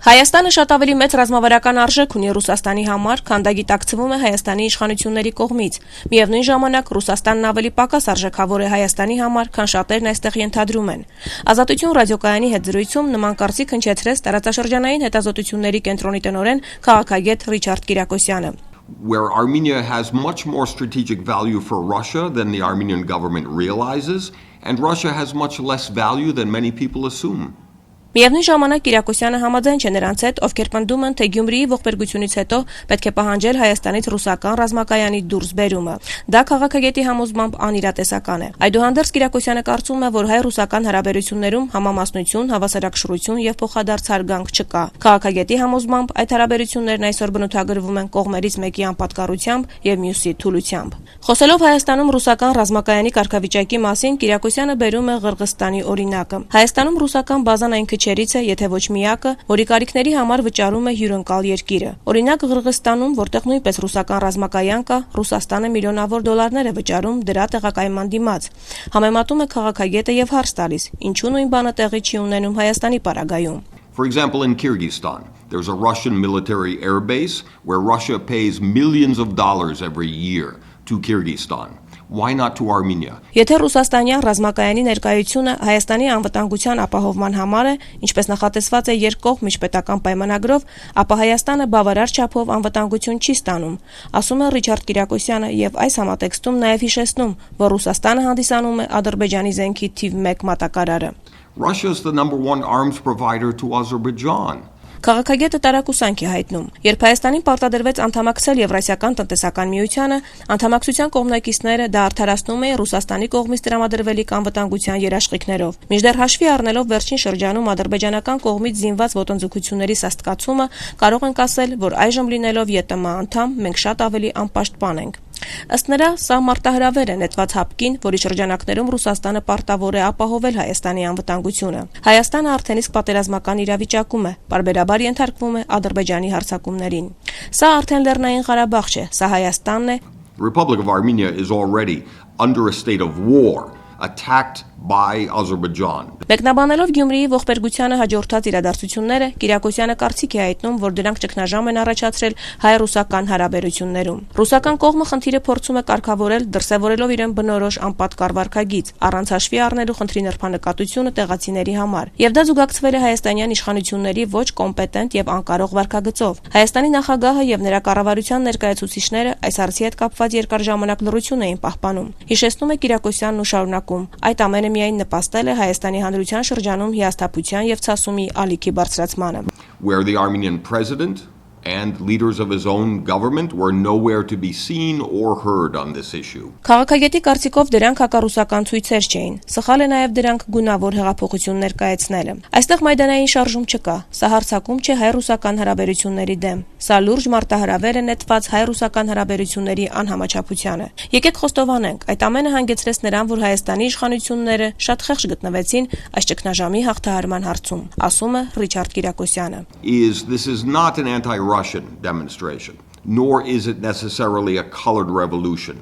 Հայաստանը շատ ավելի մեծ ռազմավարական արժեք ունի Ռուսաստանի համար, քան դա գիտակցվում է Հայաստանի իշխանությունների կողմից։ Միևնույն ժամանակ Ռուսաստանն ավելի պակաս արժեքավոր է Հայաստանի համար, քան շատերն այստեղ ենթադրում են։ Ազատություն ռադիոկայանի հետ զրույցում նման կարծիք հնչեցրեց տարածաշրջանային հետազոտությունների կենտրոնի տնօրեն քաղաքագետ Ռիչարդ Կիրակոսյանը։ Where Armenia has much more strategic value for Russia than the Armenian government realizes, and Russia has much less value than many people assume. Միևնույն ժամանակ Կիրակոսյանը համաձայն չէ նրանց հետ, ովքեր պնդում են, թե Գյումրիի ողբերգությունից հետո պետք է պահանջել Հայաստանից ռուսական ռազմակայանի դուրսբերումը։ Դա քաղաքագետի համոզմամբ անիրատեսական է։ Այդուհանդերձ Կիրակոսյանը կարծում է, որ հայ-ռուսական հարաբերություններում համամասնություն, հավասարակշռություն եւ փոխադարձ հարգանք չկա։ Քաղաքագետի համոզմամբ այդ հարաբերություններն այսօր բնութագրվում են կողմերից մեկի անպատկառությամբ եւ մյուսի թուլությամբ։ Խոսելով Հայաստանում ռուսական ռազմակայանի կարգավիճակի մասին, Կիրակոսյանը բերում է Ղրղստանի օրինակը։ Հայաստանում ռուսական բազան այն քչերից է, եթե ոչ միակը, որի կարիքների համար վճարում է հյուրընկալ երկիրը։ Օրինակ Ղրղստանում, որտեղ նույնպես ռուսական ռազմակայան կա, Ռուսաստանը միլիոնավոր դոլարներ է վճարում դրա տեղակայման դիմաց։ Համեմատում է քաղաքագետը եւ հարց տալիս, ինչու նույն բանը տեղի չի ունենում Հայաստանի պարագայում։ For example, in Kyrgyzstan, there's a Russian military air base where Russia pays millions of dollars every year to Kyrgyzstan. Why not to Armenia? Եթե ռուսաստանյան ռազմակայանի ներկայությունը Հայաստանի անվտանգության ապահովման համար է, ինչպես նախատեսված է երկկողմ միջպետական պայմանագրով, ապա Հայաստանը բավարար չափով անվտանգություն չի ստանում, ասում է Ռիչարդ Կիրակոսյանը եւ այս համատեքստում նաեւ հիշեցնում, որ Ռուսաստանը հանդիսանում է Ադրբեջանի զենքի թիվ 1 մատակարարը։ Russia is the number one arms provider to Azerbaijan. Քաղաքագետը տարակուսանք է հայտնում։ Երբ Հայաստանին պարտադրվեց անդամակցել Եվրասիական տնտեսական միությանը, անդամակցության կողմնակիցները դա արդարացնում էին Ռուսաստանի կողմից տրամադրվելիք անվտանգության երաշխիքներով։ Մինչդեռ հաշվի առնելով վերջին շրջանում ադրբեջանական կողմից զինված ոտնձգությունների սաստկացումը, կարող ենք ասել, որ այժմ լինելով ԵՏՄ անդամ, մենք շատ ավելի անպաշտպան ենք։ Ըստ նրա, սա մարտահրավեր է նետված հապկին, որի շրջանակներում Ռուսաստանը պարտավոր է ապահովել Հայաստանի անվտանգությունը։ Հայաստանը արդեն իսկ պատերազմական իրավիճակում է, պարբերաբար ենթարկվում է Ադրբեջանի հարձակումներին։ Սա արդեն Լեռնային Ղարաբաղ չէ, սա Հայաստանն է։ The Republic of Armenia is already under a state of war, attacked by Azerbaijan. Մեկնաբանելով Գյումրիի ողբերգությանը հաջորդած իրադարձությունները, Կիրակոսյանը կարծիք է հայտնում, որ դրանք ճգնաժամ են առաջացրել հայ-ռուսական հարաբերություններում։ Ռուսական կողմը խնդիրը փորձում է կարգավորել, դրսևորելով իրեն բնորոշ անպատկառ վարքագիծ, առանց հաշվի առնելու խնդրի նրբանկատությունը տեղացիների համար։ Եվ դա զուգակցվել է հայաստանյան իշխանությունների ոչ կոմպետենտ եւ անկարող վարքագծով։ Հայաստանի նախագահը եւ նրա կառավարության ներկայացուցիչները այս հարցի հետ կապված երկար ժամանակ լռություն էին պահպանում։ Հիշեցնում է Կիրակոսյանն ու շարունակում. այդ ամենը միայն նպաստել է Հայաստանի Հանրության շրջանում հիասթափության եւ ցասումի ալիքի բարձրացմանը։ Where the Armenian president and leaders of his own government were nowhere to be seen or heard on this issue. Քաղաքագետի կարծիքով դրանք հակառուսական ցույցեր չէին։ Սխալ է նաև դրանք գունավոր հեղափոխություն ներկայացնելը։ Այստեղ մայդանային շարժում չկա։ Սա հարձակում չէ հայ-ռուսական հարաբերությունների դեմ։ Սա լուրջ մարտահրավեր է նետված հայ-ռուսական հարաբերությունների անհամաչափությանը։ Եկեք խոստովանենք, այդ ամենը հանգեցրեց նրան, որ Հայաստանի իշխանությունները շատ խեղճ գտնվեցին այս ճգնաժամի հաղթահարման հարցում, ասում է Ռիչարդ Կիրակոսյանը։ This is not an anti-Russian demonstration, nor is it necessarily a colored revolution.